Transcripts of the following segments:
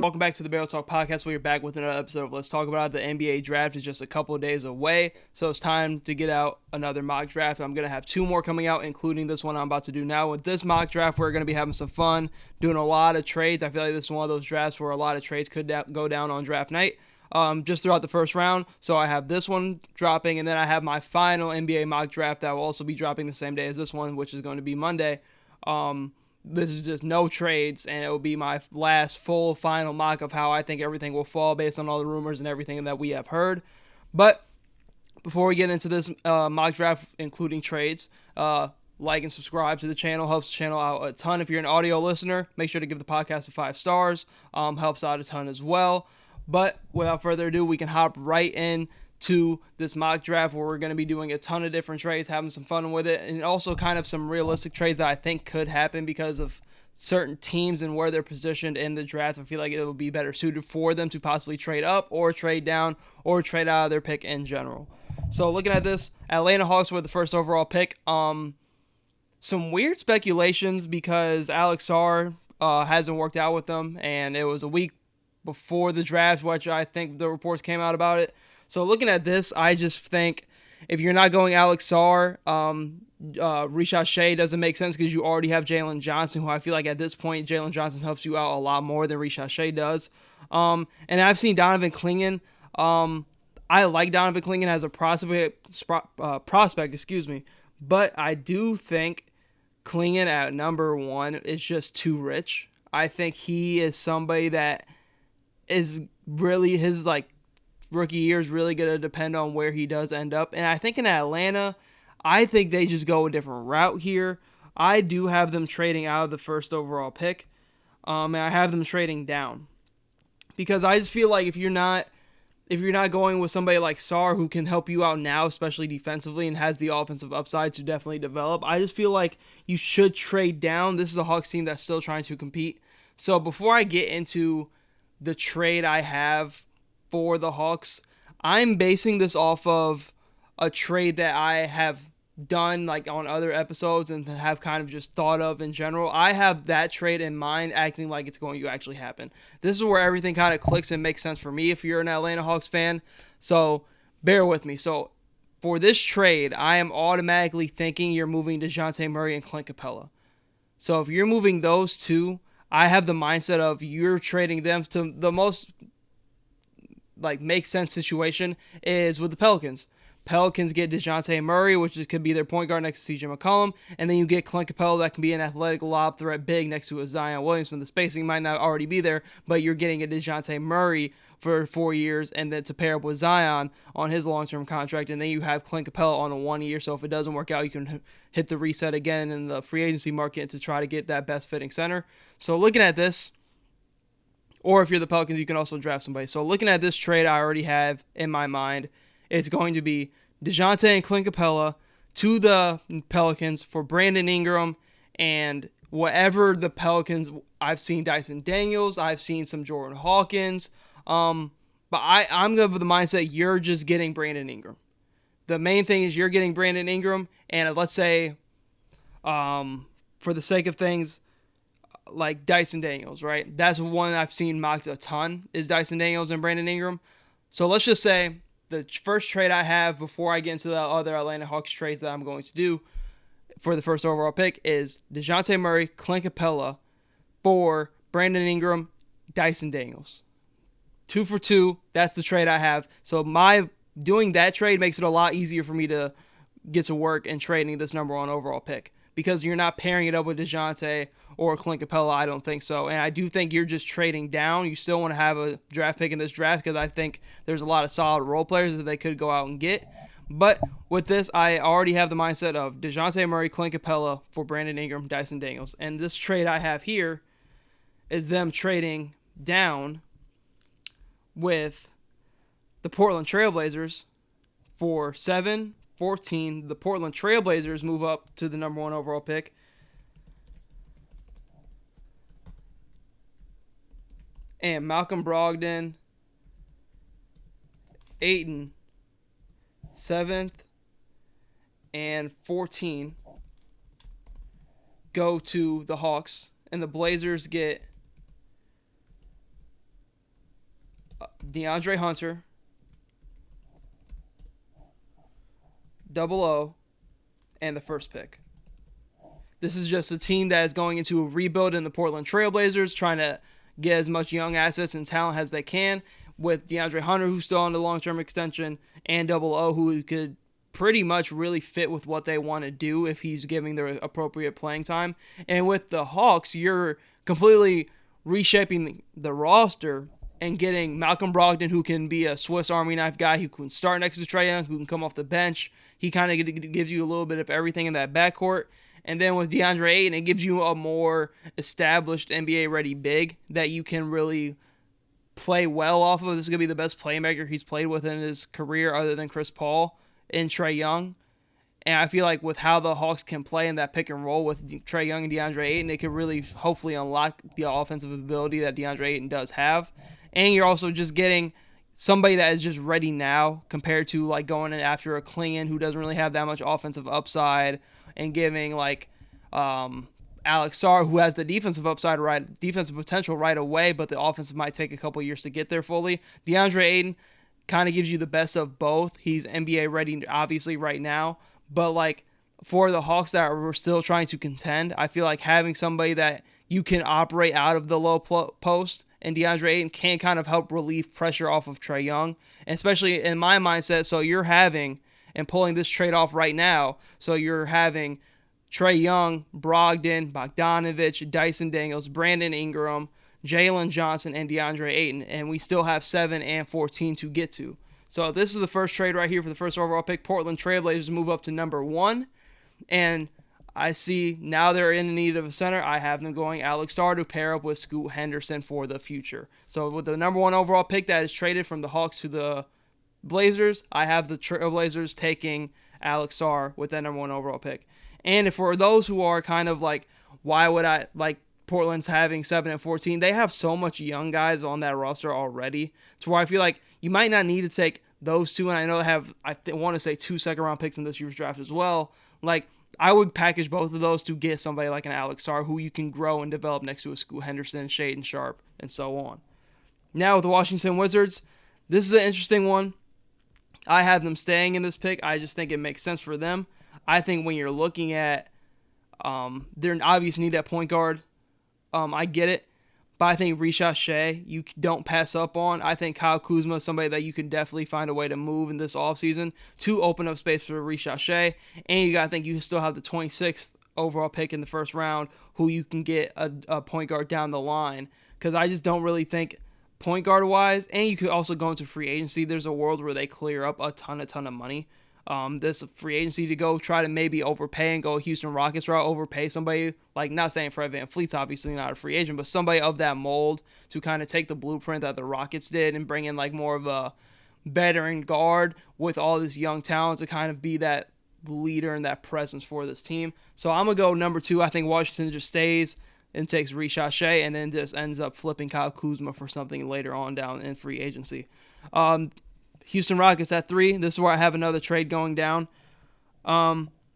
Welcome back to the Barrel Talk Podcast. We're back with another episode of Let's Talk About It. The NBA draft is just a couple of days away, so it's time to get out another mock draft. I'm going to have two more coming out, including this one I'm about to do now. With this mock draft, we're going to be having some fun, doing a lot of trades. I feel like this is one of those drafts where a lot of trades could go down on draft night. Just throughout the first round. So I have this one dropping, and then I have my final NBA mock draft that will also be dropping the same day as this one, which is going to be Monday. This is just no trades, and it will be my last full final mock of how I think everything will fall based on all the rumors and everything that we have heard. But before we get into this mock draft, including trades, like and subscribe to the channel. Helps the channel out a ton. If you're an audio listener, make sure to give the podcast 5 stars. Helps out a ton as well. But without further ado, we can hop right in to this mock draft where we're going to be doing a ton of different trades, having some fun with it, and also kind of some realistic trades that I think could happen because of certain teams and where they're positioned in the draft. I feel like it will be better suited for them to possibly trade up or trade down or trade out of their pick in general. So looking at this, Atlanta Hawks were the first overall pick. Some weird speculations because Alex Sarr hasn't worked out with them, and it was a week before the draft, which I think the reports came out about it. So looking at this, I just think if you're not going Alex Sarr, Rishad Shea doesn't make sense because you already have Jalen Johnson, who I feel like at this point, Jalen Johnson helps you out a lot more than Rishad Shea does. And I've seen Donovan Clingan. I like Donovan Clingan as a prospect, but I do think Clingan at number 1 is just too rich. I think he is somebody that is really his rookie year is really going to depend on where he does end up. And I think in Atlanta, I think they just go a different route here. I do have them trading out of the first overall pick. And I have them trading down. Because I just feel like if you're not going with somebody like Sarr who can help you out now, especially defensively, and has the offensive upside to definitely develop, I just feel like you should trade down. This is a Hawks team that's still trying to compete. So before I get into the trade I have for the Hawks, I'm basing this off of a trade that I have done on other episodes and have kind of just thought of in general. I have that trade in mind, acting like it's going to actually happen. This is where everything kind of clicks and makes sense for me if you're an Atlanta Hawks fan. So bear with me. So for this trade, I am automatically thinking you're moving DeJounte Murray and Clint Capella. So if you're moving those two, I have the mindset of you're trading them to the most make sense situation is with the Pelicans. Pelicans get DeJounte Murray, which could be their point guard next to CJ McCollum, and then you get Clint Capella that can be an athletic lob threat big next to a Zion Williamson. The spacing might not already be there, but you're getting a DeJounte Murray for 4 years, and then to pair up with Zion on his long-term contract, and then you have Clint Capella on a 1 year, so if it doesn't work out, you can hit the reset again in the free agency market to try to get that best fitting center. So looking at this, or if you're the Pelicans, you can also draft somebody. So looking at this trade I already have in my mind, it's going to be DeJounte and Clint Capella to the Pelicans for Brandon Ingram and whatever the Pelicans. I've seen Dyson Daniels. I've seen some Jordan Hawkins. But I'm of the mindset you're just getting Brandon Ingram. The main thing is you're getting Brandon Ingram, and let's say, for the sake of things, like Dyson Daniels, right? That's one I've seen mocked a ton, is Dyson Daniels and Brandon Ingram. So let's just say the first trade I have before I get into the other Atlanta Hawks trades that I'm going to do for the first overall pick is DeJounte Murray, Clint Capella for Brandon Ingram, Dyson Daniels. 2 for 2, that's the trade I have. So my doing that trade makes it a lot easier for me to get to work and trading this number 1 overall pick because you're not pairing it up with DeJounte or Clint Capella. I don't think so. And I do think you're just trading down. You still want to have a draft pick in this draft because I think there's a lot of solid role players that they could go out and get. But with this, I already have the mindset of DeJounte Murray, Clint Capella for Brandon Ingram, Dyson Daniels. And this trade I have here is them trading down with the Portland Trailblazers for 7-14. The Portland Trailblazers move up to the number 1 overall pick. And Malcolm Brogdon, Ayton, 7th and 14 go to the Hawks, and the Blazers get DeAndre Hunter, Double O, and the first pick. This is just a team that is going into a rebuild in the Portland Trailblazers, trying to get as much young assets and talent as they can, with DeAndre Hunter, who's still on the long-term extension, and Double O, who could pretty much really fit with what they want to do if he's giving the appropriate playing time. And with the Hawks, you're completely reshaping the roster and getting Malcolm Brogdon, who can be a Swiss Army knife guy, who can start next to Trae Young, who can come off the bench. He kind of gives you a little bit of everything in that backcourt. And then with DeAndre Ayton, it gives you a more established NBA-ready big that you can really play well off of. This is going to be the best playmaker he's played with in his career other than Chris Paul and Trae Young. And I feel like with how the Hawks can play in that pick and roll with Trae Young and DeAndre Ayton, it could really hopefully unlock the offensive ability that DeAndre Ayton does have. And you're also just getting somebody that is just ready now compared to like going in after a Klingon who doesn't really have that much offensive upside, and giving like Alex Sarr, who has the defensive potential right away, but the offensive might take a couple years to get there fully. DeAndre Ayton kind of gives you the best of both. He's NBA ready obviously right now, but like for the Hawks that are still trying to contend, I feel like having somebody that you can operate out of the low post and DeAndre Ayton can kind of help relieve pressure off of Trae Young, and especially in my mindset. So you're having, and pulling this trade off right now, so you're having Trae Young, Brogdon, Bogdanovich, Dyson Daniels, Brandon Ingram, Jalen Johnson, and DeAndre Ayton, and we still have 7 and 14 to get to. So this is the first trade right here for the first overall pick. Portland Trailblazers move up to number 1, and I see now they're in need of a center. I have them going Alex Sarr to pair up with Scoot Henderson for the future. So with the number 1 overall pick that is traded from the Hawks to the Blazers, I have the Trailblazers taking Alex Sarr with that number 1 overall pick. And for those who are kind of like, why would I like Portland's having 7 and 14? They have so much young guys on that roster already, to where I feel like you might not need to take those two. And I know they have, want to say 2 second-round picks in this year's draft as well. Like, I would package both of those to get somebody like an Alex Sarr who you can grow and develop next to a Scoot Henderson, Shaedon Sharpe, and so on. Now with the Washington Wizards, this is an interesting one. I have them staying in this pick. I just think it makes sense for them. I think when you're looking at, they're obviously need that point guard. I get it. But I think Rishon Shea, you don't pass up on. I think Kyle Kuzma is somebody that you can definitely find a way to move in this offseason to open up space for Rishon Shea. And you got to think you still have the 26th overall pick in the first round who you can get a point guard down the line. Because I just don't really think point guard wise, and you could also go into free agency. There's a world where they clear up a ton of money. This free agency to go try to maybe overpay and go Houston Rockets route, overpay somebody, like not saying Fred VanVleet's obviously not a free agent, but somebody of that mold to kind of take the blueprint that the Rockets did and bring in like more of a veteran guard with all this young talent to kind of be that leader and that presence for this team. So I'm going to go number 2. I think Washington just stays and takes Rishon Shea and then just ends up flipping Kyle Kuzma for something later on down in free agency. Houston Rockets at 3. This is where I have another trade going down.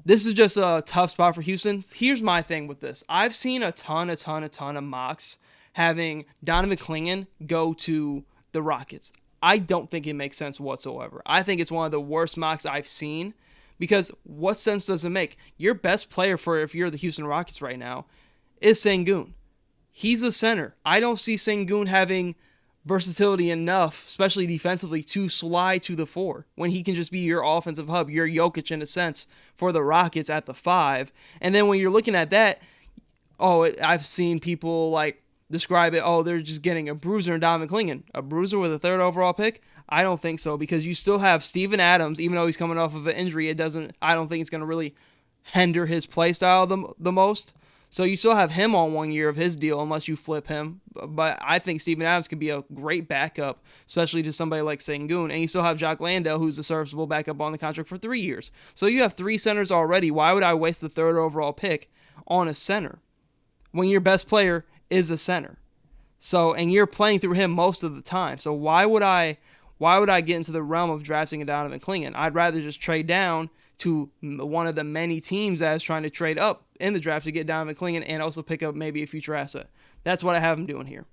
This is just a tough spot for Houston. Here's my thing with this. I've seen a ton of mocks having Donovan Clingan go to the Rockets. I don't think it makes sense whatsoever. I think it's one of the worst mocks I've seen, because what sense does it make? Your best player for if you're the Houston Rockets right now is Sengun. He's the center. I don't see Sengun having versatility enough, especially defensively, to slide to the 4 when he can just be your offensive hub, your Jokic in a sense for the Rockets at the 5. And then when you're looking at that, I've seen people like describe it, they're just getting a bruiser in Donovan Clingan. A bruiser with a 3rd overall pick? I don't think so, because you still have Steven Adams, even though he's coming off of an injury, I don't think it's going to really hinder his play style the most. So you still have him on 1 year of his deal unless you flip him. But I think Steven Adams can be a great backup, especially to somebody like Sengun. And you still have Jock Landale, who's a serviceable backup on the contract for 3 years. So you have 3 centers already. Why would I waste the 3rd overall pick on a center when your best player is a center? So, and you're playing through him most of the time. So why would I get into the realm of drafting a Donovan Clingan? I'd rather just trade down to one of the many teams that is trying to trade up in the draft to get Donovan Clingan and also pick up maybe a future asset. That's what I have him doing here.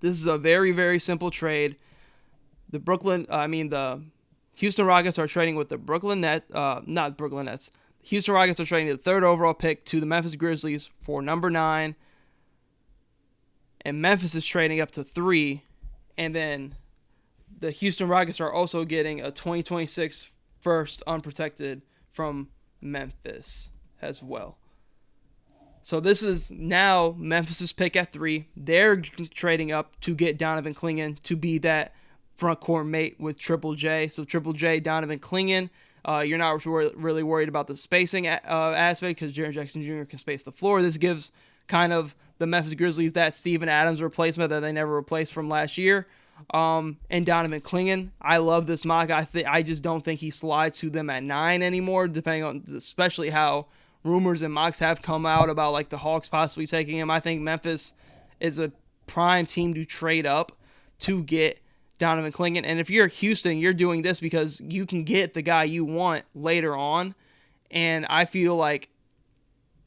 This is a very, very simple trade. The Houston Rockets are trading with the not Brooklyn Nets. Houston Rockets are trading the 3rd overall pick to the Memphis Grizzlies for number 9. And Memphis is trading up to 3. And then the Houston Rockets are also getting a 2026 first unprotected from Memphis as well. So this is now Memphis' pick at 3. They're trading up to get Donovan Clingan to be that front court mate with Triple J. So Triple J, Donovan Clingan. You're not really worried about the spacing aspect because Jaren Jackson Jr. can space the floor. This gives kind of the Memphis Grizzlies that Steven Adams replacement that they never replaced from last year. And Donovan Clingan, I love this mock. I just don't think he slides to them at 9 anymore, depending on especially how rumors and mocks have come out about like the Hawks possibly taking him. I think Memphis is a prime team to trade up to get Donovan Clingan. And if you're Houston, you're doing this because you can get the guy you want later on. And I feel like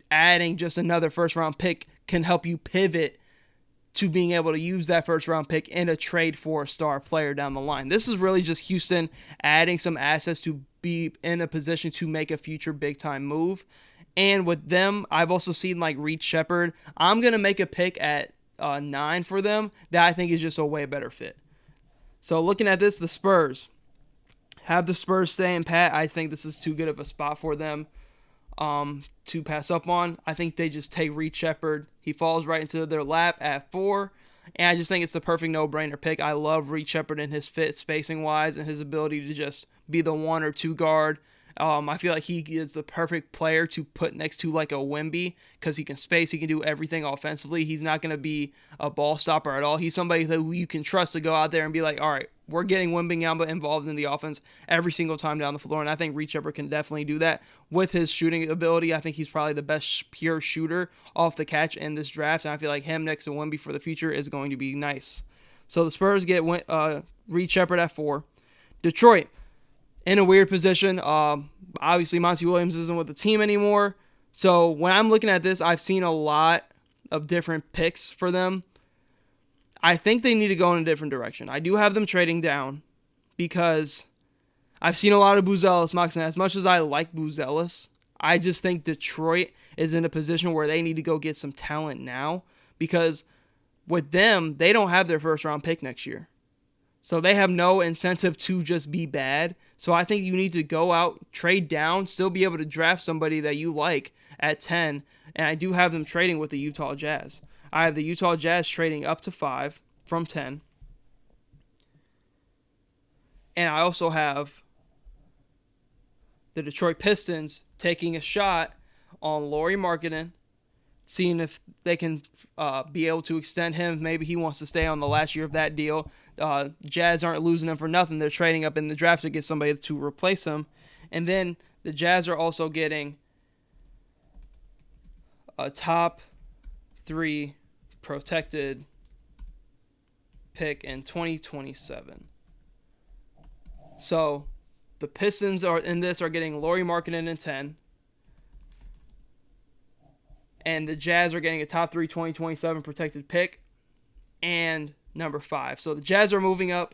adding just another first round pick can help you pivot to being able to use that first round pick in a trade for a star player down the line. This is really just Houston adding some assets to be in a position to make a future big time move. And with them, I've also seen like Reed Shepherd. I'm going to make a pick at 9 for them that I think is just a way better fit. So looking at this, the Spurs. Have the Spurs staying pat. I think this is too good of a spot for them to pass up on. I think they just take Reed Shepherd. He falls right into their lap at 4. And I just think it's the perfect no-brainer pick. I love Reed Shepherd and his fit spacing-wise and his ability to just be the 1 or 2 guard. I feel like he is the perfect player to put next to like a Wemby because he can space, he can do everything offensively. He's not going to be a ball stopper at all. He's somebody that you can trust to go out there and be like, all right, we're getting Wembanyama involved in the offense every single time down the floor, and I think Reed Shepherd can definitely do that with his shooting ability. I think he's probably the best pure shooter off the catch in this draft, and I feel like him next to Wemby for the future is going to be nice. So the Spurs get Reed Shepherd at 4. Detroit. In a weird position. Obviously, Monty Williams isn't with the team anymore. So when I'm looking at this, I've seen a lot of different picks for them. I think they need to go in a different direction. I do have them trading down because I've seen a lot of Buzelis mocks, and as much as I like Buzelis, I just think Detroit is in a position where they need to go get some talent now because with them, they don't have their first round pick next year. So they have no incentive to just be bad. So I think you need to go out, trade down, still be able to draft somebody that you like at 10. And I do have them trading with the Utah Jazz. I have the Utah Jazz trading up to 5 from 10. And I also have the Detroit Pistons taking a shot on Lauri Markkanen, seeing if they can be able to extend him. Maybe he wants to stay on the last year of that deal. Jazz aren't losing him for nothing. They're trading up in the draft to get somebody to replace him. And then the Jazz are also getting a top 3 protected pick in 2027. So the Pistons are getting Lauri Markkanen in 10. And the Jazz are getting a top 3 2027 protected pick and number 5. So the Jazz are moving up.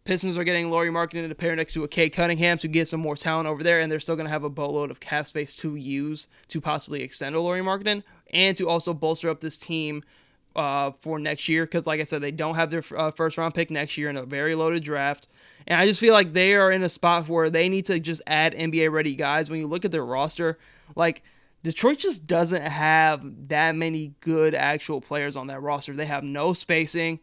Pistons are getting Lauri Markkanen to pair next to a Kate Cunningham to get some more talent over there, and they're still going to have a boatload of cap space to use to possibly extend a Lauri Markkanen and to also bolster up this team for next year because, like I said, they don't have their first-round pick next year in a very loaded draft. And I just feel like they are in a spot where they need to just add NBA-ready guys. When you look at their roster, like Detroit just doesn't have that many good actual players on that roster. They have no spacing.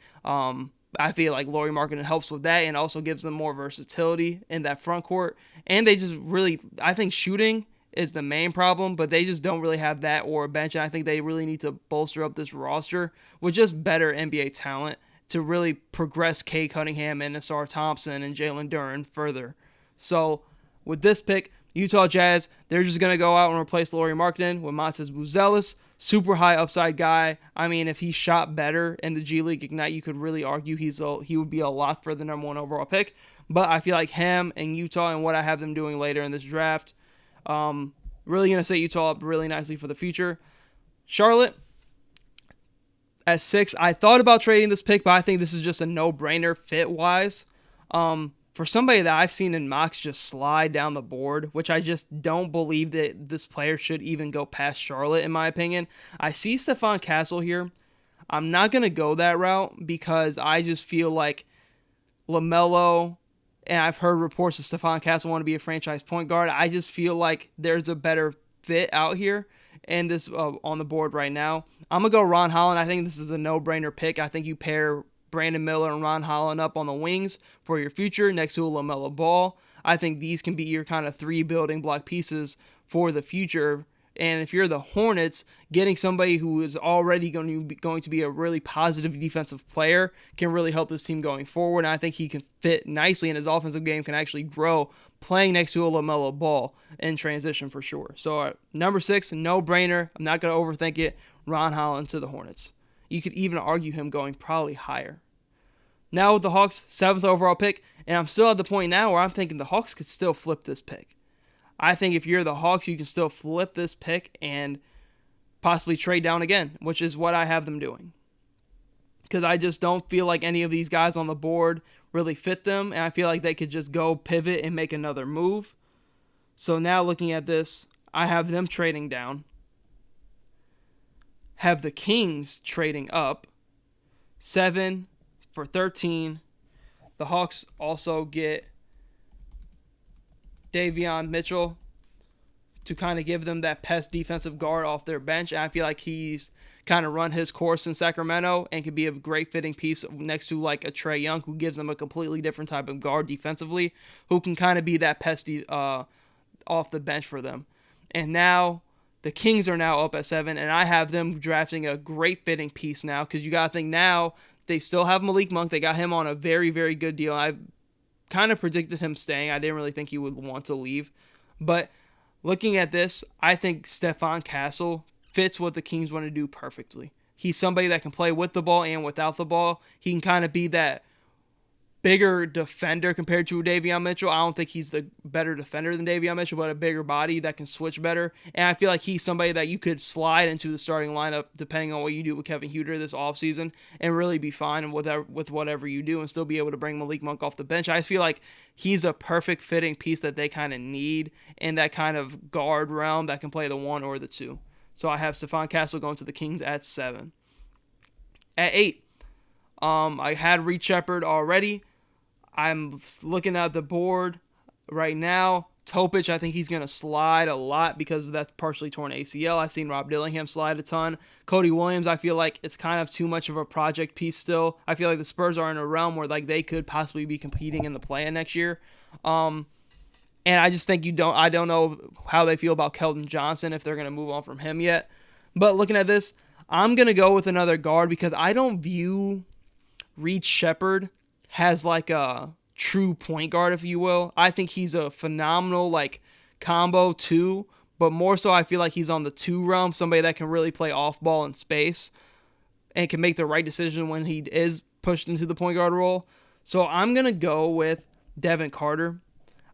I feel like Lauri Markkanen helps with that and also gives them more versatility in that front court. And they just really, I think shooting is the main problem, but they just don't really have that or a bench. And I think they really need to bolster up this roster with just better NBA talent to really progress Kay Cunningham and Nassar Thompson and Jalen Duren further. So with this pick, Utah Jazz, they're just going to go out and replace Lauri Markkanen with Montez Buzelis. Super high upside guy. I mean, if he shot better in the G League Ignite, you could really argue he would be a lock for the number 1 overall pick. But I feel like him and Utah and what I have them doing later in this draft, really going to set Utah up really nicely for the future. Charlotte, At 6, I thought about trading this pick, but I think this is just a no-brainer fit-wise. For somebody that I've seen in mocks just slide down the board, which I just don't believe that this player should even go past Charlotte, in my opinion. I see Stephon Castle here. I'm not going to go that route because I just feel like LaMelo, and I've heard reports of Stephon Castle want to be a franchise point guard. I just feel like there's a better fit out here and this on the board right now. I'm going to go Ron Holland. I think this is a no-brainer pick. I think you pair Brandon Miller and Ron Holland up on the wings for your future next to a LaMelo Ball. I think these can be your kind of 3 building block pieces for the future. And if you're the Hornets, getting somebody who is already going to be a really positive defensive player can really help this team going forward. And I think he can fit nicely, and his offensive game can actually grow playing next to a LaMelo Ball in transition for sure. So number 6, no-brainer. I'm not going to overthink it. Ron Holland to the Hornets. You could even argue him going probably higher. Now with the Hawks, 7th overall pick, and I'm still at the point now where I'm thinking the Hawks could still flip this pick. I think if you're the Hawks, you can still flip this pick and possibly trade down again, which is what I have them doing. Because I just don't feel like any of these guys on the board really fit them, and I feel like they could just go pivot and make another move. So now looking at this, I have them trading down. Have the Kings trading up. 7 for 13. The Hawks also get Davion Mitchell to kind of give them that pest defensive guard off their bench. And I feel like he's kind of run his course in Sacramento and could be a great fitting piece next to like a Trae Young, who gives them a completely different type of guard defensively, who can kind of be that pesty off the bench for them. And now the Kings are now up at 7, and I have them drafting a great fitting piece now, because you got to think now they still have Malik Monk. They got him on a very, very good deal. I kind of predicted him staying. I didn't really think he would want to leave. But looking at this, I think Stephon Castle fits what the Kings want to do perfectly. He's somebody that can play with the ball and without the ball. He can kind of be that bigger defender compared to Davion Mitchell. I don't think he's the better defender than Davion Mitchell, but a bigger body that can switch better. And I feel like he's somebody that you could slide into the starting lineup depending on what you do with Kevin Huerter this offseason and really be fine with whatever you do and still be able to bring Malik Monk off the bench. I just feel like he's a perfect fitting piece that they kind of need in that kind of guard realm that can play the 1 or the 2. So I have Stephon Castle going to the Kings at 7. At 8, I had Reed Sheppard already. I'm looking at the board right now. Topic, I think he's going to slide a lot because of that partially torn ACL. I've seen Rob Dillingham slide a ton. Cody Williams, I feel like it's kind of too much of a project piece still. I feel like the Spurs are in a realm where like they could possibly be competing in the play-in next year. And I just think I don't know how they feel about Keldon Johnson, if they're going to move on from him yet. But looking at this, I'm going to go with another guard because I don't view Reed Sheppard has like a true point guard, if you will. I think he's a phenomenal like combo 2, but more so I feel like he's on the 2 realm, somebody that can really play off ball in space and can make the right decision when he is pushed into the point guard role. So I'm going to go with Devin Carter.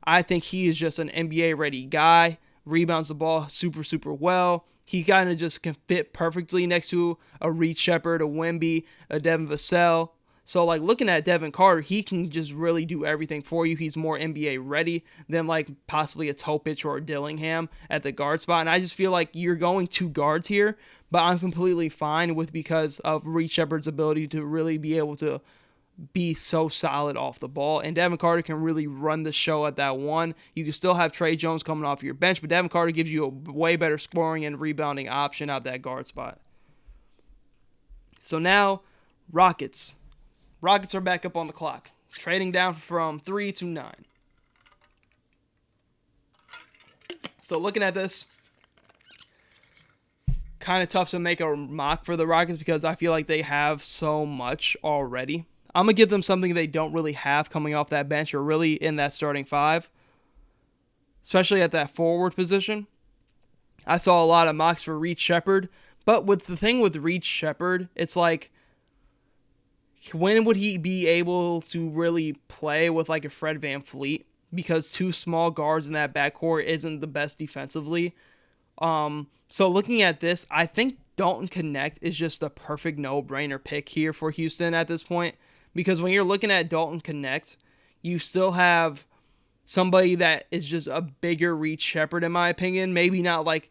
I think he is just an NBA ready guy, rebounds the ball super, super well. He kind of just can fit perfectly next to a Reed Sheppard, a Wemby, a Devin Vassell. So, like, looking at Devin Carter, he can just really do everything for you. He's more NBA ready than, like, possibly a Topic or a Dillingham at the guard spot. And I just feel like you're going 2 guards here, but I'm completely fine with because of Reed Sheppard's ability to really be able to be so solid off the ball. And Devin Carter can really run the show at that 1. You can still have Trey Jones coming off your bench, but Devin Carter gives you a way better scoring and rebounding option at that guard spot. So now, Rockets. Rockets are back up on the clock, trading down from 3 to 9. So looking at this, kind of tough to make a mock for the Rockets because I feel like they have so much already. I'm going to give them something they don't really have coming off that bench or really in that starting 5, especially at that forward position. I saw a lot of mocks for Reed Sheppard, but with the thing with Reed Sheppard, it's like, when would he be able to really play with like a Fred VanVleet? Because 2 small guards in that backcourt isn't the best defensively. So looking at this, I think Dalton Connect is just the perfect no-brainer pick here for Houston at this point. Because when you're looking at Dalton Connect, you still have somebody that is just a bigger Reed Shepherd, in my opinion. Maybe not like,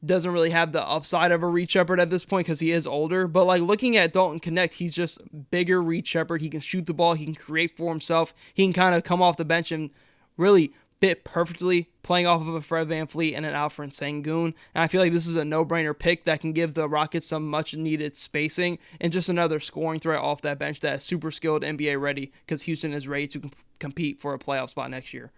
doesn't really have the upside of a Reed Shepherd at this point because he is older. But like looking at Dalton Connect, he's just bigger Reed Shepherd. He can shoot the ball. He can create for himself. He can kind of come off the bench and really fit perfectly playing off of a Fred VanVleet and an Alfred Sengun. And I feel like this is a no-brainer pick that can give the Rockets some much-needed spacing and just another scoring threat off that bench that is super skilled, NBA ready, because Houston is ready to compete for a playoff spot next year.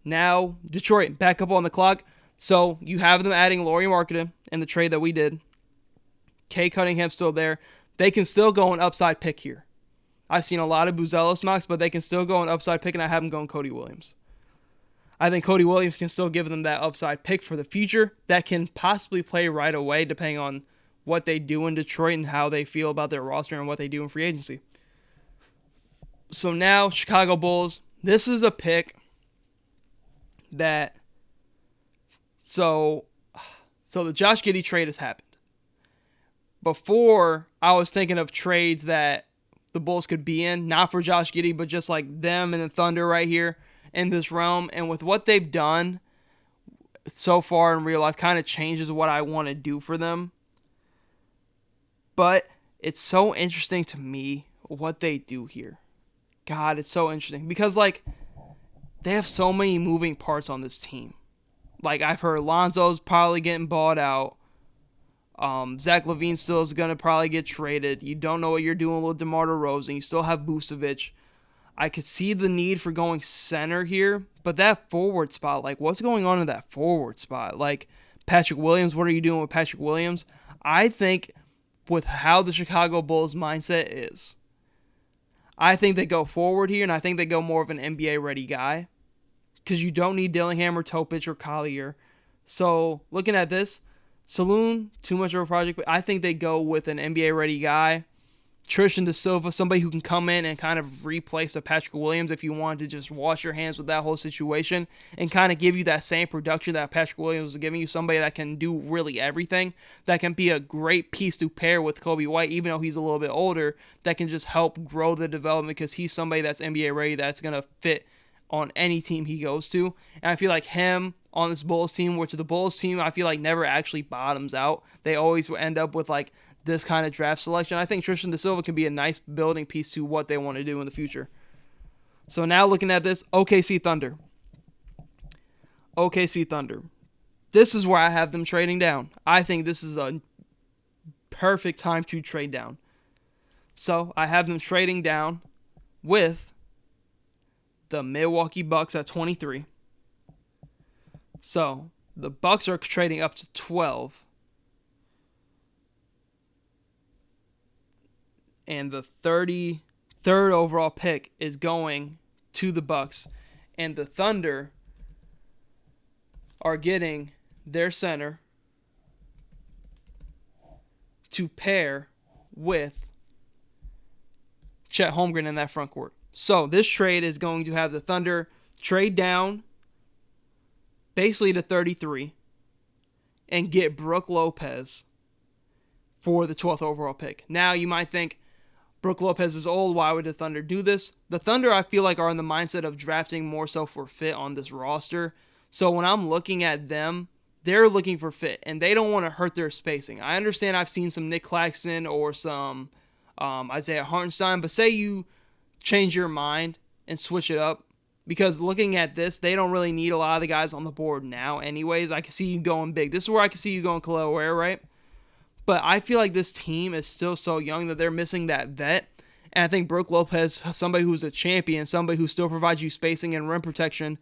Now, Detroit, back up on the clock. So you have them adding Lauri Markkanen in the trade that we did. Kay Cunningham still there. They can still go an upside pick here. I've seen a lot of Buzelos mocks, but they can still go an upside pick, and I have them going Cody Williams. I think Cody Williams can still give them that upside pick for the future that can possibly play right away depending on what they do in Detroit and how they feel about their roster and what they do in free agency. So now, Chicago Bulls, this is a pick that... So the Josh Giddey trade has happened. Before, I was thinking of trades that the Bulls could be in, not for Josh Giddey, but just like them and the Thunder right here in this realm. And with what they've done so far in real life, kind of changes what I want to do for them. But it's so interesting to me what they do here. God, it's so interesting. Because, like, they have so many moving parts on this team. Like, I've heard Lonzo's probably getting bought out. Zach LaVine still is going to probably get traded. You don't know what you're doing with DeMar DeRozan. You still have Vucevic. I could see the need for going center here, but that forward spot, like, what's going on in that forward spot? Like, Patrick Williams, what are you doing with Patrick Williams? I think with how the Chicago Bulls mindset is, I think they go forward here, and I think they go more of an NBA-ready guy because you don't need Dillingham or Topic or Collier. So, looking at this, Saloon, too much of a project, but I think they go with an NBA-ready guy. Tristan Da Silva, somebody who can come in and kind of replace a Patrick Williams if you wanted to just wash your hands with that whole situation and kind of give you that same production that Patrick Williams is giving you, somebody that can do really everything, that can be a great piece to pair with Kobe White, even though he's a little bit older, that can just help grow the development because he's somebody that's NBA ready, that's going to fit on any team he goes to. And I feel like him on this Bulls team, which the Bulls team I feel like never actually bottoms out. They always end up with like this kind of draft selection. I think Tristan Da Silva can be a nice building piece to what they want to do in the future. So now looking at this, OKC Thunder. OKC Thunder. This is where I have them trading down. I think this is a perfect time to trade down. So I have them trading down with the Milwaukee Bucks at 23. So the Bucks are trading up to 12. And the 33rd overall pick is going to the Bucks. And the Thunder are getting their center to pair with Chet Holmgren in that front court. So this trade is going to have the Thunder trade down basically to 33 and get Brook Lopez for the 12th overall pick. Now you might think, Brook Lopez is old. Why would the Thunder do this? The Thunder, I feel like, are in the mindset of drafting more so for fit on this roster. So when I'm looking at them, they're looking for fit, and they don't want to hurt their spacing. I understand I've seen some Nick Claxton or some Isaiah Hartenstein, but say you change your mind and switch it up, because looking at this, they don't really need a lot of the guys on the board now anyways. I can see you going big. This is where I can see you going Khalil Ware, right? But I feel like this team is still so young that they're missing that vet. And I think Brook Lopez, somebody who's a champion, somebody who still provides you spacing and rim protection,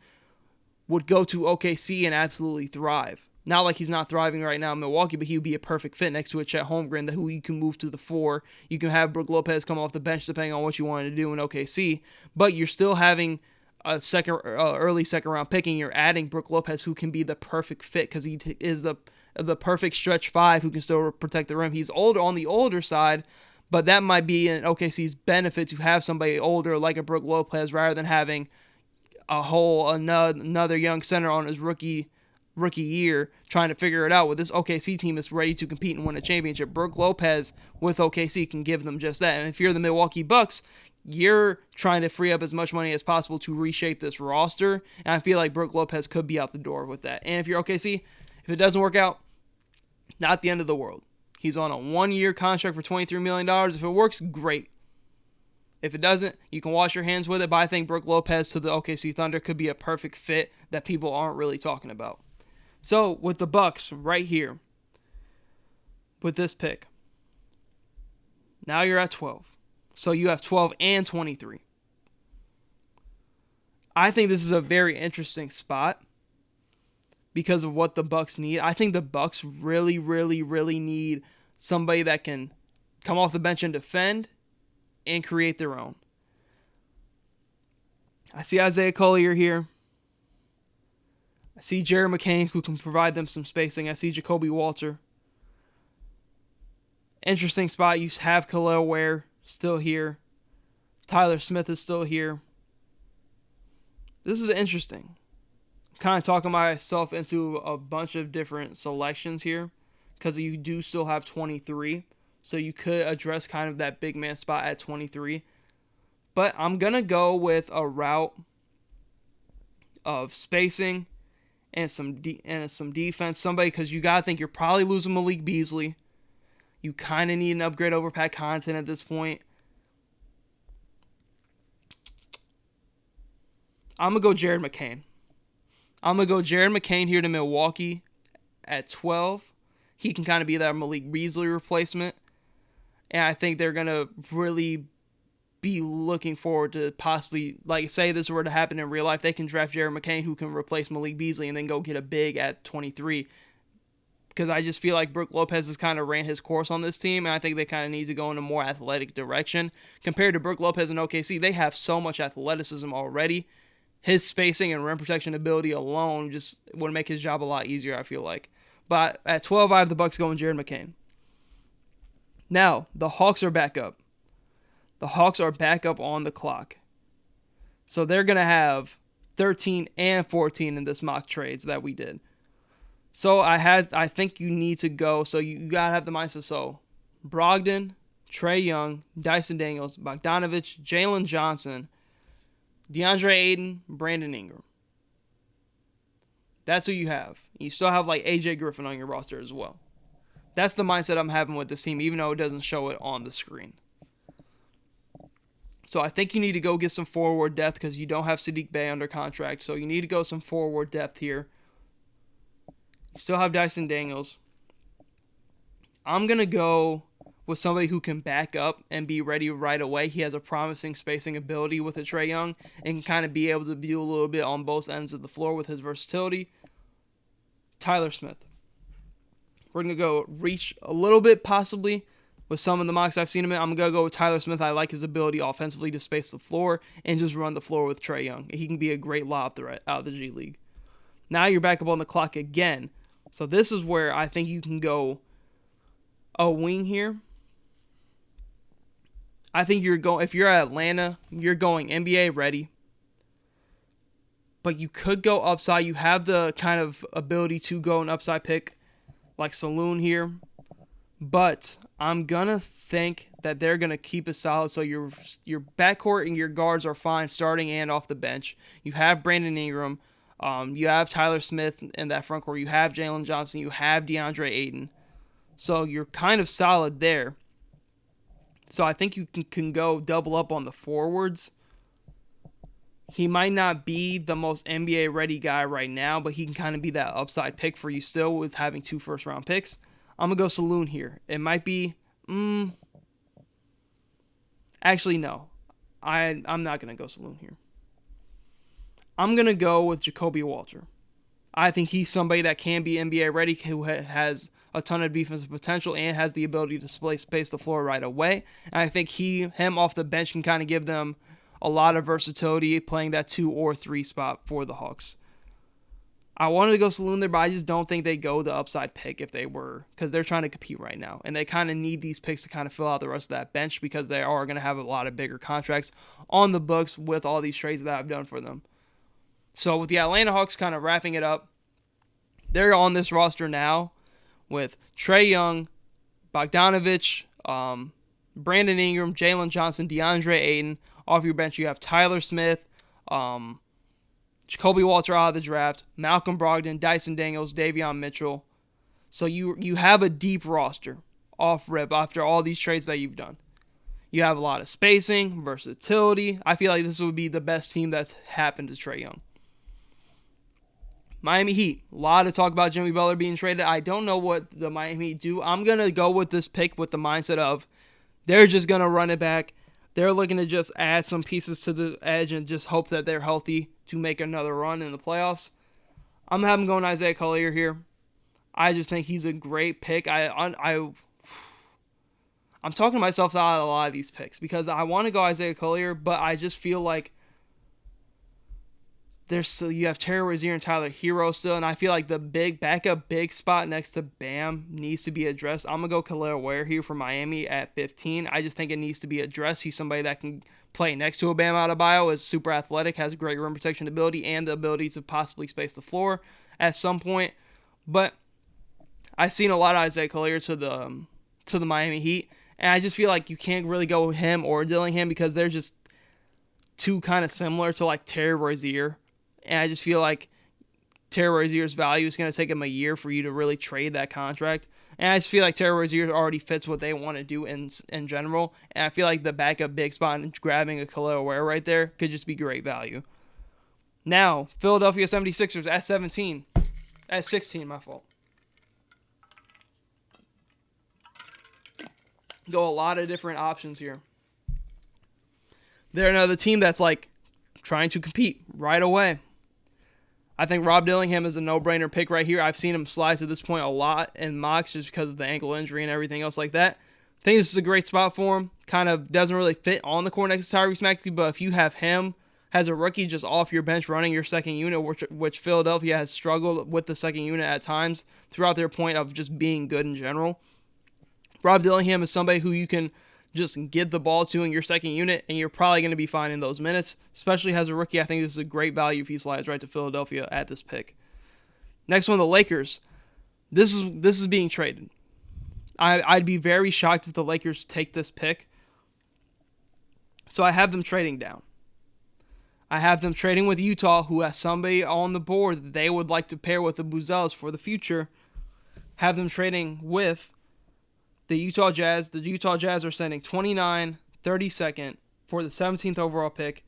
would go to OKC and absolutely thrive. Not like he's not thriving right now in Milwaukee, but he would be a perfect fit next to a Chet Holmgren, who you can move to the 4. You can have Brook Lopez come off the bench depending on what you wanted to do in OKC. But you're still having a early second round pick, and you're adding Brook Lopez, who can be the perfect fit because he is the perfect stretch 5 who can still protect the rim. He's older on the older side, but that might be in OKC's benefit to have somebody older like a Brook Lopez rather than having another young center on his rookie rookie year trying to figure it out with this OKC team is ready to compete and win a championship. Brook Lopez with OKC can give them just that. And if you're the Milwaukee Bucks, you're trying to free up as much money as possible to reshape this roster. And I feel like Brook Lopez could be out the door with that. And if you're OKC, if it doesn't work out, not the end of the world. He's on a 1-year contract for $23 million. If it works, great. If it doesn't, you can wash your hands with it. But I think Brook Lopez to the OKC Thunder could be a perfect fit that people aren't really talking about. So with the Bucks right here, with this pick, now you're at 12. So you have 12 and 23. I think this is a very interesting spot because of what the Bucks need. I think the Bucks really, really, really need somebody that can come off the bench and defend and create their own. I see Isaiah Collier here. I see Jared McCain, who can provide them some spacing. I see Jacoby Walter. Interesting spot. You have Khalil Ware still here. Tyler Smith is still here. This is interesting. I'm kind of talking myself into a bunch of different selections here because you do still have 23. So you could address kind of that big man spot at 23. But I'm going to go with a route of spacing and some defense. Somebody, because you got to think you're probably losing Malik Beasley. You kind of need an upgrade over Pat Connaughton at this point. I'm going to go Jared McCain. I'm going to go Jared McCain here to Milwaukee at 12. He can kind of be that Malik Beasley replacement. And I think they're going to really be looking forward to possibly, like, say this were to happen in real life, they can draft Jared McCain who can replace Malik Beasley and then go get a big at 23. Because I just feel like Brook Lopez has kind of ran his course on this team, and I think they kind of need to go in a more athletic direction. Compared to Brook Lopez and OKC, they have so much athleticism already. His spacing and rim protection ability alone just would make his job a lot easier, I feel like. But at 12, I have the Bucks going Jared McCain. Now, the Hawks are back up. The Hawks are back up on the clock. So they're going to have 13 and 14 in this mock trades that we did. So I think you need to go. So you got to have the mindset. So Brogdon, Trae Young, Dyson Daniels, Bogdanovich, Jalen Johnson, DeAndre Ayton, Brandon Ingram. That's who you have. You still have like AJ Griffin on your roster as well. That's the mindset I'm having with this team, even though it doesn't show it on the screen. So I think you need to go get some forward depth because you don't have Sadiq Bey under contract. So you need to go some forward depth here. You still have Dyson Daniels. I'm going to go with somebody who can back up and be ready right away. He has a promising spacing ability with a Trae Young and can kind of be able to do a little bit on both ends of the floor with his versatility. Tyler Smith. We're going to go reach a little bit possibly with some of the mocks I've seen him in. I'm going to go with Tyler Smith. I like his ability offensively to space the floor and just run the floor with Trae Young. He can be a great lob threat out of the G League. Now you're back up on the clock again. So this is where I think you can go a wing here. I think if you're at Atlanta, you're going NBA ready. But you could go upside. You have the kind of ability to go an upside pick like Saloon here. But I'm going to think that they're going to keep it solid. So your backcourt and your guards are fine starting and off the bench. You have Brandon Ingram. You have Tyler Smith in that front court. You have Jalen Johnson. You have DeAndre Ayton. So you're kind of solid there. So I think you can go double up on the forwards. He might not be the most NBA ready guy right now, but he can kind of be that upside pick for you still with having 2 first-round picks. I'm going to go Saloon here. It might be... Actually, no. I'm not going to go Saloon here. I'm going to go with Jacoby Walter. I think he's somebody that can be NBA ready, who has a ton of defensive potential and has the ability to space the floor right away. And I think him off the bench can kind of give them a lot of versatility playing that 2 or 3 spot for the Hawks. I wanted to go Saloon there, but I just don't think they go the upside pick if they were, because they're trying to compete right now. And they kind of need these picks to kind of fill out the rest of that bench because they are going to have a lot of bigger contracts on the books with all these trades that I've done for them. So with the Atlanta Hawks kind of wrapping it up, They're on this roster now with Trae Young, Bogdanovich, Brandon Ingram, Jalen Johnson, DeAndre Ayton. Off your bench, you have Tyler Smith, Jacoby Walter out of the draft, Malcolm Brogdon, Dyson Daniels, Davion Mitchell. So you have a deep roster off rip after all these trades that you've done. You have a lot of spacing, versatility. I feel like this would be the best team that's happened to Trae Young. Miami Heat. A lot of talk about Jimmy Butler being traded. I don't know what the Miami Heat do. I'm going to go with this pick with the mindset of they're just going to run it back. They're looking to just add some pieces to the edge and just hope that they're healthy to make another run in the playoffs. I'm having going Isaiah Collier here. I just think he's a great pick. I'm talking myself out of a lot of these picks because I want to go Isaiah Collier, but I just feel like you have Terry Rozier and Tyler Hero still, and I feel like the backup big spot next to Bam needs to be addressed. I'm gonna go Khalil Ware here for Miami at 15. I just think it needs to be addressed. He's somebody that can play next to a Bam Adebayo, is super athletic, has great rim protection ability, and the ability to possibly space the floor at some point. But I've seen a lot of Isaiah Collier to the Miami Heat, and I just feel like you can't really go him or Dillingham because they're just too kind of similar to like Terry Rozier. And I just feel like Terry Rozier's value is going to take him a year for you to really trade that contract. And I just feel like Terry Rozier already fits what they want to do in general. And I feel like the backup big spot and grabbing a Khalil Ware right there could just be great value. Now, Philadelphia 76ers at 17. At 16, my fault. Go a lot of different options here. They're another team that's like trying to compete right away. I think Rob Dillingham is a no-brainer pick right here. I've seen him slide to this point a lot in mocks just because of the ankle injury and everything else like that. I think this is a great spot for him. Kind of doesn't really fit on the court next to Tyrese Maxey, but if you have him as a rookie just off your bench running your second unit, which Philadelphia has struggled with the second unit at times throughout their point of just being good in general, Rob Dillingham is somebody who you can just get the ball to in your second unit, and you're probably going to be fine in those minutes. Especially as a rookie, I think this is a great value if he slides right to Philadelphia at this pick. Next one, the Lakers. This is being traded. I'd be very shocked if the Lakers take this pick. So I have them trading down. I have them trading with Utah, who has somebody on the board that they would like to pair with the Buzelis for the future. Have them trading with the Utah Jazz. The Utah Jazz are sending 29, 32nd for the 17th overall pick.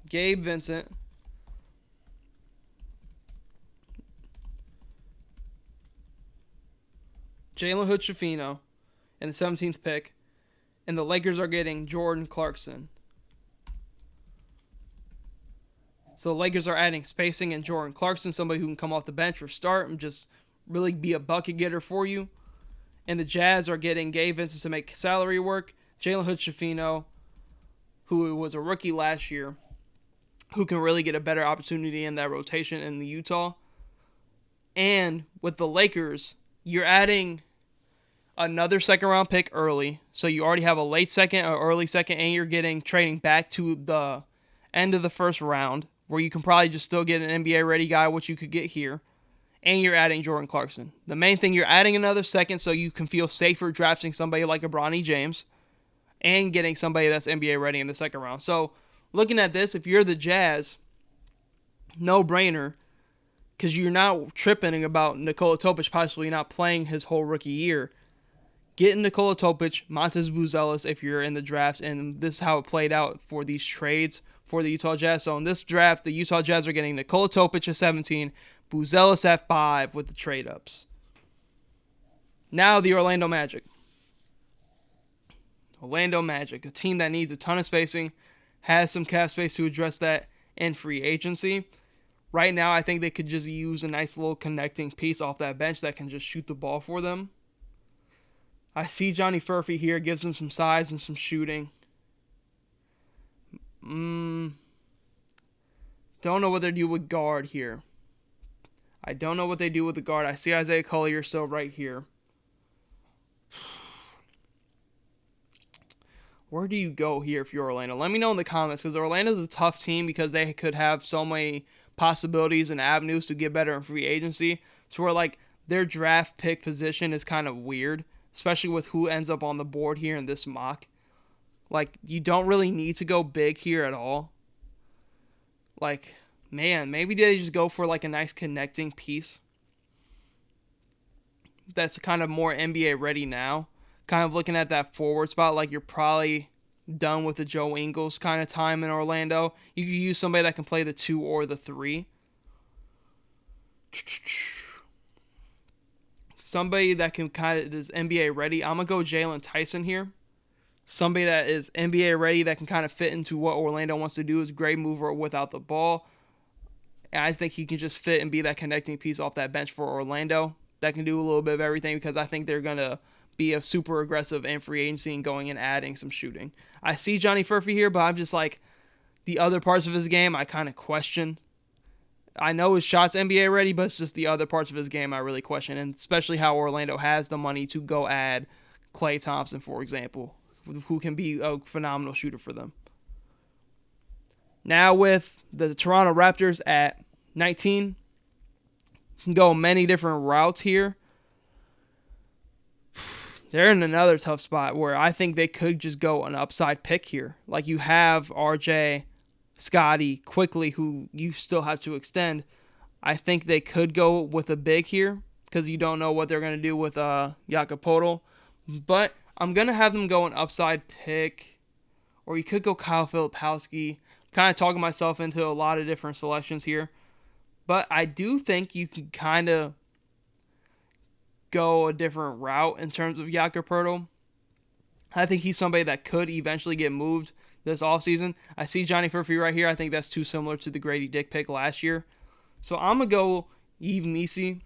Gabe Vincent. Jalen Hood-Schifino in the 17th pick. And the Lakers are getting Jordan Clarkson. So the Lakers are adding spacing and Jordan Clarkson, somebody who can come off the bench or start and just really be a bucket getter for you. And the Jazz are getting Gabe Vincent to make salary work. Jalen Hood-Schifino, who was a rookie last year, who can really get a better opportunity in that rotation in the Utah. And with the Lakers, you're adding another second-round pick early. So you already have a late second or early second, and you're trading back to the end of the first round, where you can probably just still get an NBA-ready guy, which you could get here. And you're adding Jordan Clarkson. The main thing, you're adding another second so you can feel safer drafting somebody like a Bronny James and getting somebody that's NBA ready in the second round. So looking at this, if you're the Jazz, no-brainer, because you're not tripping about Nikola Topic possibly not playing his whole rookie year. Getting Nikola Topic, Montez Buzelis if you're in the draft, and this is how it played out for these trades for the Utah Jazz. So in this draft, the Utah Jazz are getting Nikola Topic at 17, Buzelis at 5 with the trade-ups. Now the Orlando Magic. Orlando Magic, a team that needs a ton of spacing, has some cap space to address that in free agency. Right now, I think they could just use a nice little connecting piece off that bench that can just shoot the ball for them. I see Johnny Furphy here, gives them some size and some shooting. Don't know what they do with guard here. I don't know what they do with the guard. I see Isaiah Collier still right here. Where do you go here if you're Orlando? Let me know in the comments, because Orlando's a tough team because they could have so many possibilities and avenues to get better in free agency, to where like their draft pick position is kind of weird, especially with who ends up on the board here in this mock. Like, you don't really need to go big here at all. Like, man, maybe they just go for like a nice connecting piece that's kind of more NBA ready now. Kind of looking at that forward spot, like you're probably done with the Joe Ingles kind of time in Orlando. You could use somebody that can play the 2 or the 3. Somebody that can kind of is NBA ready. I'm going to go Jalen Tyson here. Somebody that is NBA ready that can kind of fit into what Orlando wants to do, is great mover without the ball. And I think he can just fit and be that connecting piece off that bench for Orlando that can do a little bit of everything, because I think they're going to be a super aggressive in free agency and going and adding some shooting. I see Johnny Furphy here, but I'm just like, the other parts of his game I kind of question. I know his shot's NBA ready, but it's just the other parts of his game I really question, and especially how Orlando has the money to go add Klay Thompson, for example, who can be a phenomenal shooter for them. Now with the Toronto Raptors at 19, can go many different routes here. They're in another tough spot where I think they could just go an upside pick here. Like, you have RJ, Scotty, Quickly, who you still have to extend. I think they could go with a big here because you don't know what they're going to do with Jakob Poeltl. But I'm going to have them go an upside pick. Or you could go Kyle Filipowski. Kind of talking myself into a lot of different selections here. But I do think you can kind of go a different route in terms of Jakob Poeltl. I think he's somebody that could eventually get moved this offseason. I see Johnny Furphy right here. I think that's too similar to the Grady Dick pick last year. So I'm going to go Yves Missi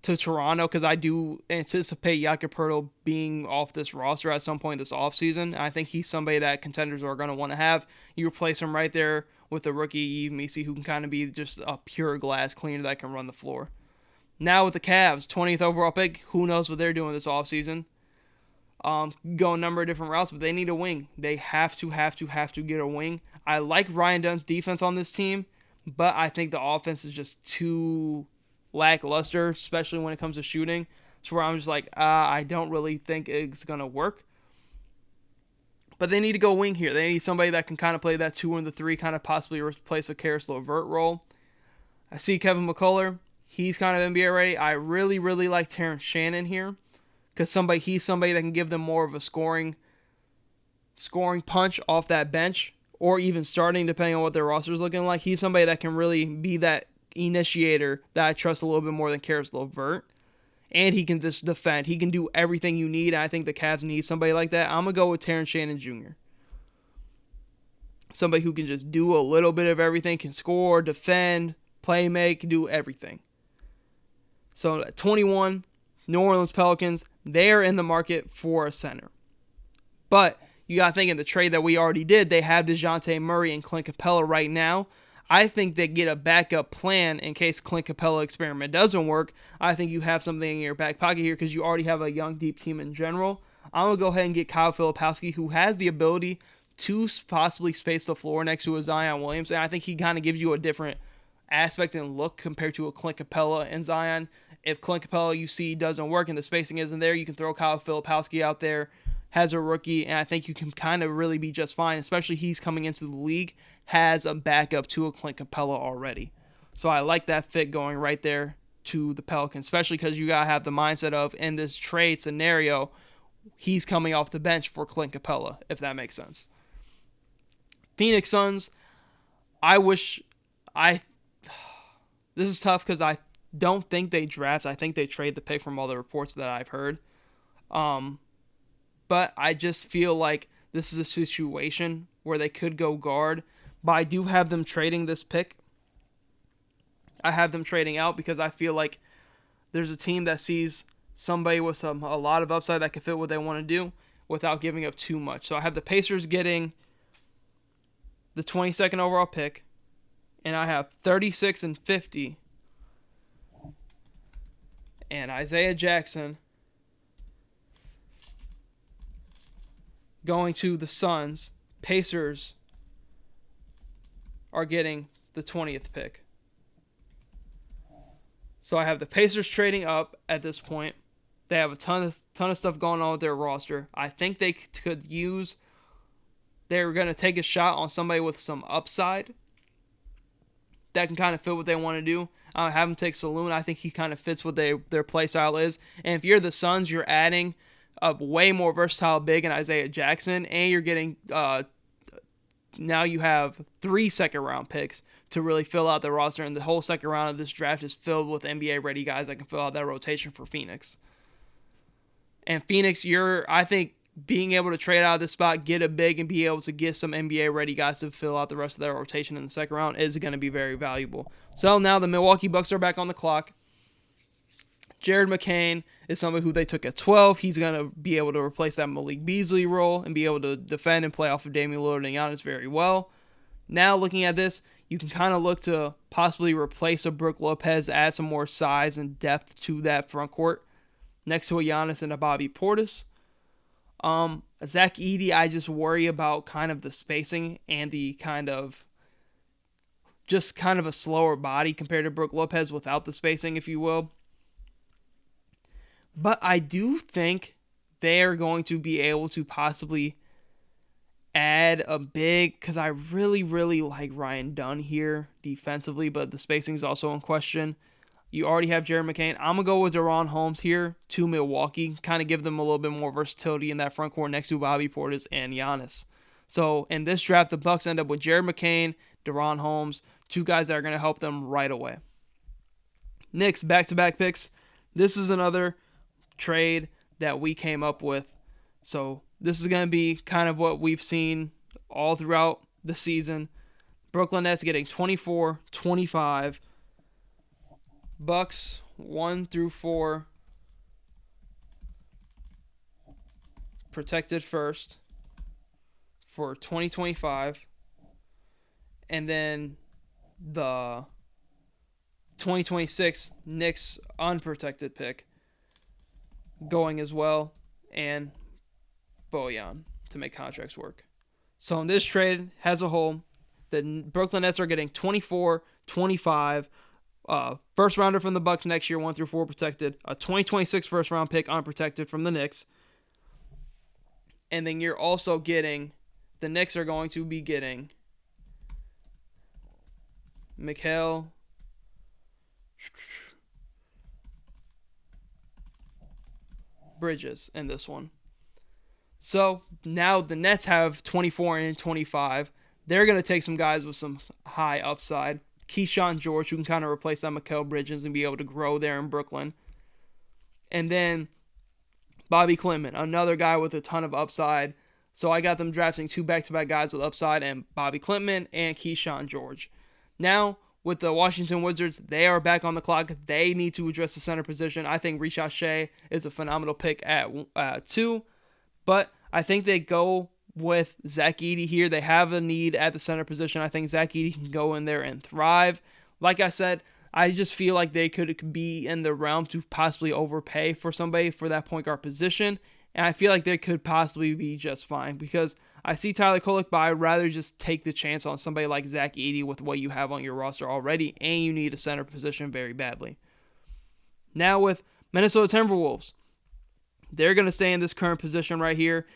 to Toronto because I do anticipate Jakob Poeltl being off this roster at some point this offseason. I think he's somebody that contenders are going to want to have. You replace him right there with the rookie Yves Missi, who can kind of be just a pure glass cleaner that can run the floor. Now with the Cavs, 20th overall pick, who knows what they're doing this offseason. Go a number of different routes, but they need a wing. They have to get a wing. I like Ryan Dunn's defense on this team, but I think the offense is just too lackluster, especially when it comes to shooting. So where I'm just like, I don't really think it's going to work. But they need to go wing here. They need somebody that can kind of play that 2 and the 3, kind of possibly replace a Karis LeVert role. I see Kevin McCullough. He's kind of NBA ready. I really like Terrence Shannon here because he's somebody that can give them more of a scoring punch off that bench, or even starting, depending on what their roster is looking like. He's somebody that can really be that initiator that I trust a little bit more than Karis LeVert. And he can just defend. He can do everything you need. And I think the Cavs need somebody like that. I'm going to go with Terrence Shannon Jr. Somebody who can just do a little bit of everything, can score, defend, play make, do everything. So at 21, New Orleans Pelicans, they're in the market for a center. But you got to think, in the trade that we already did, they have DeJounte Murray and Clint Capella right now. I think they get a backup plan in case Clint Capella experiment doesn't work. I think you have something in your back pocket here because you already have a young, deep team in general. I'm going to go ahead and get Kyle Filipowski, who has the ability to possibly space the floor next to a Zion Williamson. I think he kind of gives you a different aspect and look compared to a Clint Capella and Zion. If Clint Capella you see doesn't work and the spacing isn't there, you can throw Kyle Filipowski out there, has a rookie, and I think you can kind of really be just fine, especially he's coming into the league, has a backup to a Clint Capella already. So I like that fit going right there to the Pelicans, especially because you got to have the mindset of, in this trade scenario, he's coming off the bench for Clint Capella, if that makes sense. Phoenix Suns, this is tough because I don't think they draft. I think they trade the pick from all the reports that I've heard. But I just feel like this is a situation where they could go guard. But I do have them trading this pick. I have them trading out because I feel like there's a team that sees somebody with a lot of upside that can fit what they want to do without giving up too much. So I have the Pacers getting the 22nd overall pick, and I have 36 and 50. And Isaiah Jackson going to the Suns. Pacers are getting the 20th pick. So I have the Pacers trading up at this point. They have a ton of stuff going on with their roster. I think they could use. They're going to take a shot on somebody with some upside that can kind of fit what they want to do. Have them take Saloon. I think he kind of fits what their play style is. And if you're the Suns, you're adding a way more versatile big in Isaiah Jackson, and you're getting now you have 3 second-round picks to really fill out the roster, and the whole second round of this draft is filled with NBA-ready guys that can fill out that rotation for Phoenix. And Phoenix, I think being able to trade out of this spot, get a big, and be able to get some NBA-ready guys to fill out the rest of their rotation in the second round is going to be very valuable. So now the Milwaukee Bucks are back on the clock. Jared McCain is somebody who they took at 12. He's going to be able to replace that Malik Beasley role and be able to defend and play off of Damian Lillard and Giannis very well. Now looking at this, you can kind of look to possibly replace a Brook Lopez, add some more size and depth to that front court next to a Giannis and a Bobby Portis. Zach Edey, I just worry about kind of the spacing and the kind of a slower body compared to Brook Lopez without the spacing, if you will. But I do think they're going to be able to possibly add a big, because I really, really like Ryan Dunn here defensively, but the spacing is also in question. You already have Jared McCain. I'm going to go with Deron Holmes here to Milwaukee, kind of give them a little bit more versatility in that front court next to Bobby Portis and Giannis. So in this draft, the Bucks end up with Jared McCain, Deron Holmes, 2 guys that are going to help them right away. Knicks, back-to-back picks. This is another trade that we came up with. So this is going to be kind of what we've seen all throughout the season. Brooklyn Nets getting 24, 25. Bucks 1 through 4 protected first for 2025. And then the 2026 Knicks unprotected pick going as well, and Bojan to make contracts work. So in this trade as a whole, the Brooklyn Nets are getting 24, 25, first rounder from the Bucks next year, 1 through 4 protected, a 2026 first round pick unprotected from the Knicks, and then you're also getting, the Knicks are going to be getting Mikal Bridges in this one. So now the Nets have 24 and 25. They're going to take some guys with some high upside. Keyshawn George, who can kind of replace that Mikal Bridges and be able to grow there in Brooklyn. And then Bobby Clement, another guy with a ton of upside. So I got them drafting 2 back-to-back guys with upside, and Bobby Clement and Keyshawn George. Now, with the Washington Wizards, they are back on the clock. They need to address the center position. I think Rishad Shea is a phenomenal pick at 2, but I think they go with Zach Edey here. They have a need at the center position. I think Zach Edey can go in there and thrive. Like I said, I just feel like they could be in the realm to possibly overpay for somebody for that point guard position, and I feel like they could possibly be just fine because I see Tyler Kolek, but I'd rather just take the chance on somebody like Zach Edey with what you have on your roster already, and you need a center position very badly. Now with Minnesota Timberwolves, they're going to stay in this current position right here.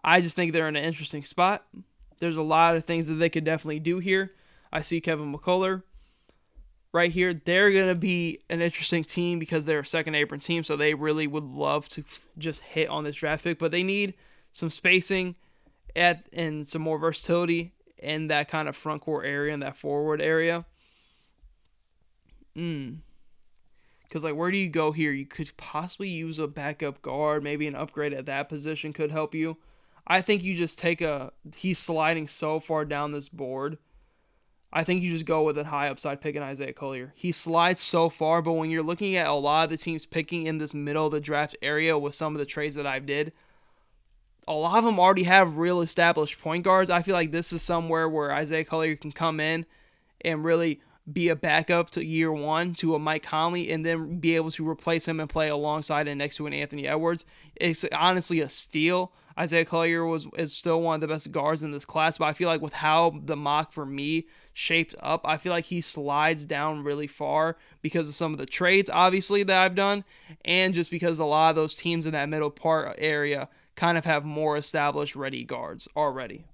I just think they're in an interesting spot. There's a lot of things that they could definitely do here. I see Kevin McCullough right here. They're going to be an interesting team because they're a second apron team, so they really would love to just hit on this draft pick, but they need some spacing and some more versatility in that kind of front court area and that forward area. Because, where do you go here? You could possibly use a backup guard. Maybe an upgrade at that position could help you. I think you just he's sliding so far down this board. I think you just go with a high upside pick in Isaiah Collier. He slides so far, but when you're looking at a lot of the teams picking in this middle of the draft area with some of the trades that I did, a lot of them already have real established point guards. I feel like this is somewhere where Isaiah Collier can come in and really be a backup to year 1 to a Mike Conley and then be able to replace him and play alongside and next to an Anthony Edwards. It's honestly a steal. Isaiah Collier is still one of the best guards in this class, but I feel like with how the mock for me shaped up, I feel like he slides down really far because of some of the trades, obviously, that I've done, and just because a lot of those teams in that middle part area kind of have more established ready guards already.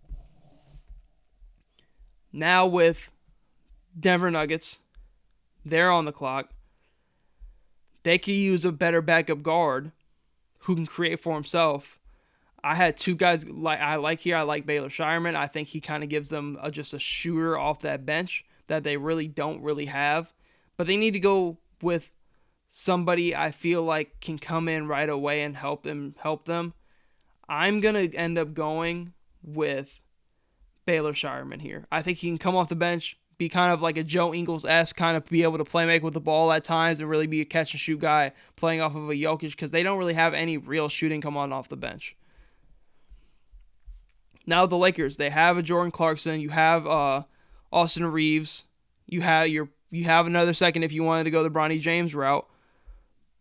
Now with Denver Nuggets, they're on the clock. They could use a better backup guard who can create for himself. I had two guys I like here. I like Baylor Shireman. I think he kind of gives them just a shooter off that bench that they really don't really have. But they need to go with somebody I feel like can come in right away and help them. I'm going to end up going with Baylor Shireman here. I think he can come off the bench, be kind of like a Joe Ingles-esque, kind of be able to play make with the ball at times and really be a catch and shoot guy playing off of a Jokic because they don't really have any real shooting come on off the bench. Now the Lakers, they have a Jordan Clarkson, you have Austin Reeves, you have another second if you wanted to go the Bronny James route.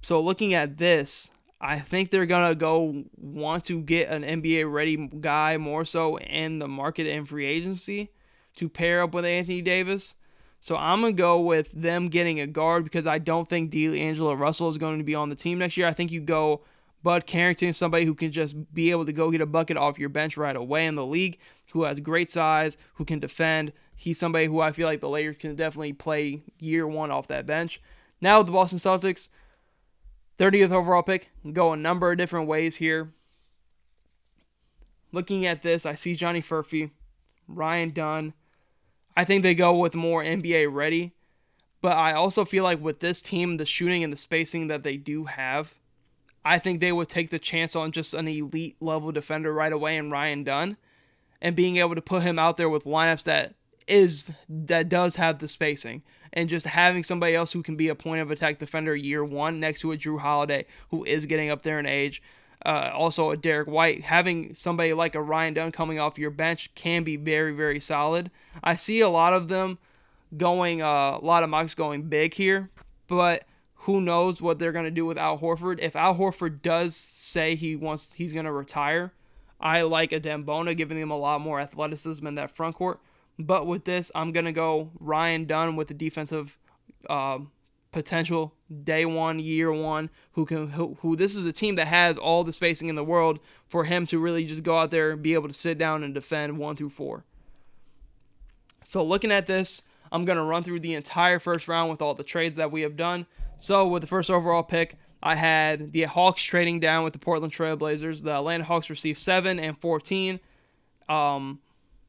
So looking at this, I think they're going to want to get an NBA-ready guy more so in the market and free agency to pair up with Anthony Davis. So I'm going to go with them getting a guard because I don't think D'Angelo Russell is going to be on the team next year. I think you go Bud Carrington, somebody who can just be able to go get a bucket off your bench right away in the league, who has great size, who can defend. He's somebody who I feel like the Lakers can definitely play year one off that bench. Now the Boston Celtics, 30th overall pick, go a number of different ways here. Looking at this, I see Johnny Furphy, Ryan Dunn. I think they go with more NBA ready. But I also feel like with this team, the shooting and the spacing that they do have, I think they would take the chance on just an elite level defender right away in Ryan Dunn and being able to put him out there with lineups that does have the spacing. And just having somebody else who can be a point of attack defender year one next to a Drew Holiday who is getting up there in age. Also a Derek White. Having somebody like a Ryan Dunn coming off your bench can be very, very solid. I see a lot of them going, a lot of mocks going big here. But who knows what they're going to do with Al Horford. If Al Horford does say he's going to retire, I like a Dembona, giving him a lot more athleticism in that front court. But with this, I'm going to go Ryan Dunn with the defensive potential day one, year one, who this is a team that has all the spacing in the world for him to really just go out there and be able to sit down and defend 1 through 4. So looking at this, I'm going to run through the entire first round with all the trades that we have done. So with the first overall pick, I had the Hawks trading down with the Portland Trail Blazers. The Atlanta Hawks received 7 and 14. Malcolm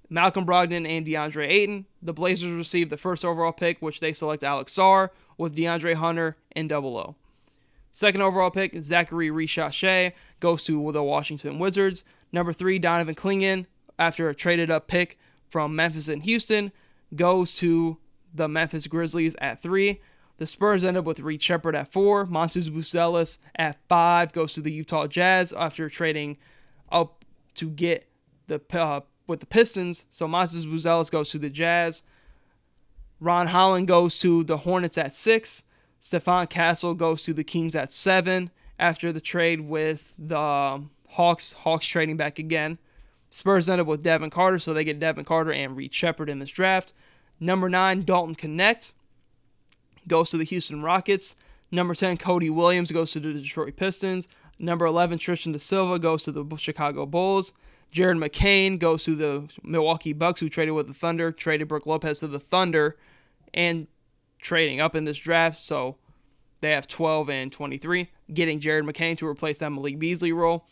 Brogdon and DeAndre Ayton. The Blazers received the first overall pick, which they select Alex Sarr with DeAndre Hunter and Double O. Second overall pick, Zachary Richache goes to the Washington Wizards. Number 3, Donovan Clingan, after a traded up pick from Memphis and Houston, goes to the Memphis Grizzlies at 3. The Spurs end up with Reed Shepherd at 4. Montes Buzelis at 5 goes to the Utah Jazz after trading up to get with the Pistons. So Montes Buzelis goes to the Jazz. Ron Holland goes to the Hornets at 6. Stephon Castle goes to the Kings at 7 after the trade with the Hawks. Hawks trading back again. Spurs end up with Devin Carter, so they get Devin Carter and Reed Shepherd in this draft. Number 9, Dalton Knecht goes to the Houston Rockets. Number 10, Cody Williams goes to the Detroit Pistons. Number 11, Tristan da Silva goes to the Chicago Bulls. Jared McCain goes to the Milwaukee Bucks, who traded with the Thunder, traded Brook Lopez to the Thunder, and trading up in this draft. So they have 12 and 23, getting Jared McCain to replace that Malik Beasley role.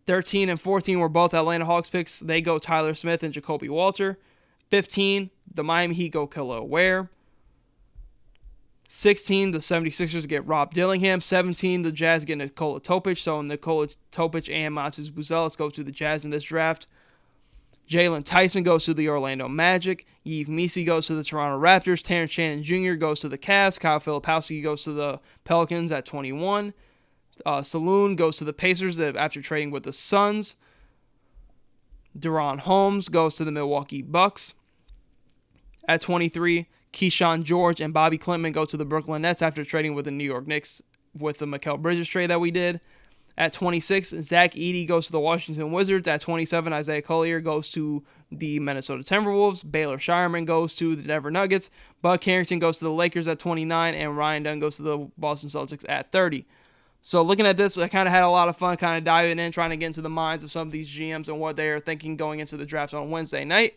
13 and 14 were both Atlanta Hawks picks. They go Tyler Smith and Jacoby Walter. 15, the Miami Heat go Kello Ware. 16, the 76ers get Rob Dillingham. 17, the Jazz get Nikola Topic. So Nikola Topic and Montes Buzelis go to the Jazz in this draft. Jalen Tyson goes to the Orlando Magic. Yves Missi goes to the Toronto Raptors. Terrence Shannon Jr. goes to the Cavs. Kyle Filipowski goes to the Pelicans at 21. Saloon goes to the Pacers after trading with the Suns. Deron Holmes goes to the Milwaukee Bucks at 23. Keyshawn George and Bobby Clinton go to the Brooklyn Nets after trading with the New York Knicks with the Mikal Bridges trade that we did. At 26, Zach Edey goes to the Washington Wizards. At 27, Isaiah Collier goes to the Minnesota Timberwolves. Baylor Shireman goes to the Denver Nuggets. Bud Carrington goes to the Lakers at 29, and Ryan Dunn goes to the Boston Celtics at 30. So looking at this, I kind of had a lot of fun kind of diving in, trying to get into the minds of some of these GMs and what they are thinking going into the draft on Wednesday night.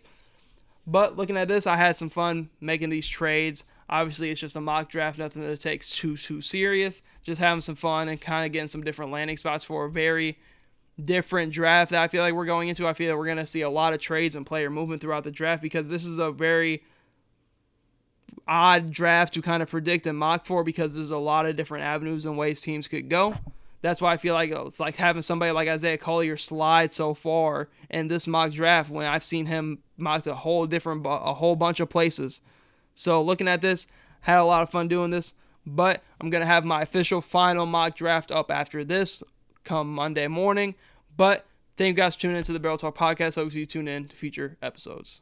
But looking at this, I had some fun making these trades. Obviously, it's just a mock draft, nothing that takes too serious. Just having some fun and kind of getting some different landing spots for a very different draft that I feel like we're going into. I feel like we're going to see a lot of trades and player movement throughout the draft because this is a very odd draft to kind of predict and mock for because there's a lot of different avenues and ways teams could go. That's why I feel like it's like having somebody like Isaiah Collier slide so far in this mock draft when I've seen him mocked a whole bunch of places. So looking at this, had a lot of fun doing this, but I'm going to have my official final mock draft up after this come Monday morning. But thank you guys for tuning into the Barrel Talk podcast. Hope you tune in to future episodes.